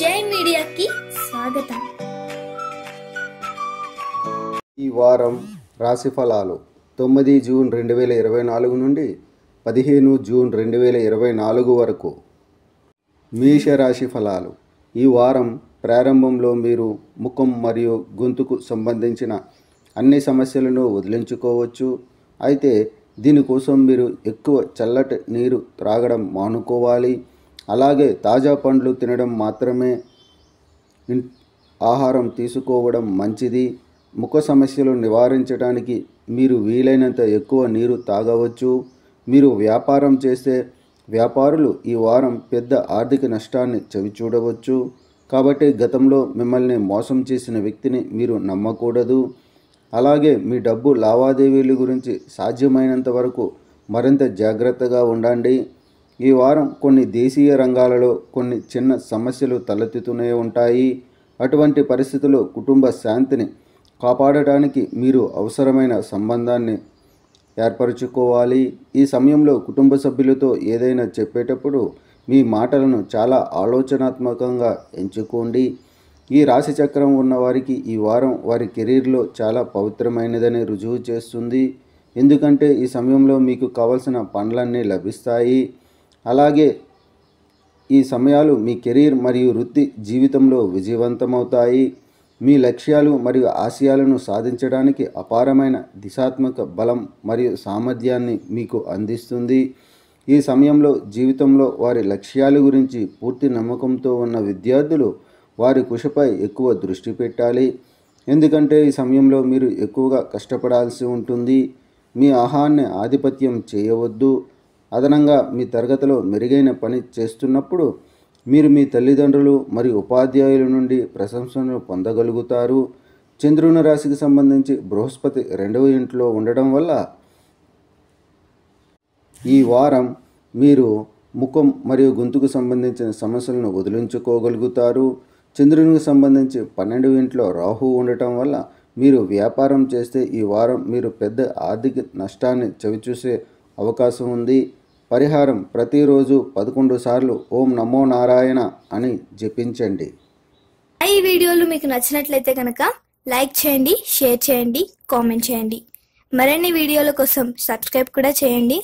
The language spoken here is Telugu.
జై మీడియాకి స్వాగతం. ఈ వారం రాశి ఫలాలు 9 జూన్ 2024 నుండి 15 జూన్ 2024 వరకు. మేషరాశి ఫలాలు. ఈ వారం ప్రారంభంలో మీరు ముఖం మరియు గొంతుకు సంబంధించిన అన్ని సమస్యలను వదిలించుకోవచ్చు. అయితే దీనికోసం మీరు ఎక్కువ చల్లటి నీరు త్రాగడం మానుకోవాలి. అలాగే తాజా పండ్లు తినడం మాత్రమే ఆహారం తీసుకోవడం మంచిది. ముఖ సమస్యలు నివారించడానికి మీరు వీలైనంత ఎక్కువ నీరు తాగవచ్చు. మీరు వ్యాపారం చేస్తే వ్యాపారులు ఈ వారం పెద్ద ఆర్థిక నష్టాన్ని చవిచూడవచ్చు. కాబట్టి గతంలో మిమ్మల్ని మోసం చేసిన వ్యక్తిని మీరు నమ్మకూడదు. అలాగే మీ డబ్బు లావాదేవీల గురించి సాధ్యమైనంత వరకు మరింత జాగ్రత్తగా ఉండండి. ఈ వారం కొన్ని దేశీయ రంగాలలో కొన్ని చిన్న సమస్యలు తలెత్తుతూనే ఉంటాయి. అటువంటి పరిస్థితుల్లో కుటుంబ శాంతిని కాపాడటానికి మీరు అవసరమైన సంబంధాన్ని ఏర్పరచుకోవాలి. ఈ సమయంలో కుటుంబ సభ్యులతో ఏదైనా చెప్పేటప్పుడు మీ మాటలను చాలా ఆలోచనాత్మకంగా ఎంచుకోండి. ఈ రాశి చక్రం ఉన్నవారికి ఈ వారం వారి కెరీర్లో చాలా పవిత్రమైనదని రుజువు చేస్తుంది. ఎందుకంటే ఈ సమయంలో మీకు కావలసిన పనులన్నీ లభిస్తాయి. అలాగే ఈ సమయాలు మీ కెరీర్ మరియు వృత్తి జీవితంలో విజయవంతమవుతాయి. మీ లక్ష్యాలు మరియు ఆశయాలను సాధించడానికి అపారమైన దిశాత్మక బలం మరియు సామర్థ్యాన్ని మీకు అందిస్తుంది. ఈ సమయంలో జీవితంలో వారి లక్ష్యాల గురించి పూర్తి నమ్మకంతో ఉన్న విద్యార్థులు వారి కృషిపై ఎక్కువ దృష్టి పెట్టాలి. ఎందుకంటే ఈ సమయంలో మీరు ఎక్కువగా కష్టపడాల్సి ఉంటుంది. మీ ఆహాన్ని ఆధిపత్యం చేయవద్దు. అదనంగా మీ తరగతిలో మెరుగైన పని చేస్తున్నప్పుడు మీరు మీ తల్లిదండ్రులు మరియు ఉపాధ్యాయుల నుండి ప్రశంసలను పొందగలుగుతారు. చంద్రుని రాశికి సంబంధించి బృహస్పతి 2వ ఇంట్లో ఉండడం వల్ల ఈ వారం మీరు ముఖం మరియు గొంతుకు సంబంధించిన సమస్యలను వదిలించుకోగలుగుతారు. చంద్రునికి సంబంధించి 12వ ఇంట్లో రాహు ఉండటం వల్ల మీరు వ్యాపారం చేస్తే ఈ వారం మీరు పెద్ద ఆర్థిక నష్టాన్ని చవిచూసే అవకాశం ఉంది. పరిహారం: ప్రతిరోజు 11 సార్లు ఓం నమో నారాయణ అని జపించండి. ఈ వీడియోలు మీకు నచ్చినట్లయితే కనుక లైక్ చేయండి, షేర్ చేయండి, కామెంట్ చేయండి. మరిన్ని వీడియోల కోసం సబ్స్క్రైబ్ కూడా చేయండి.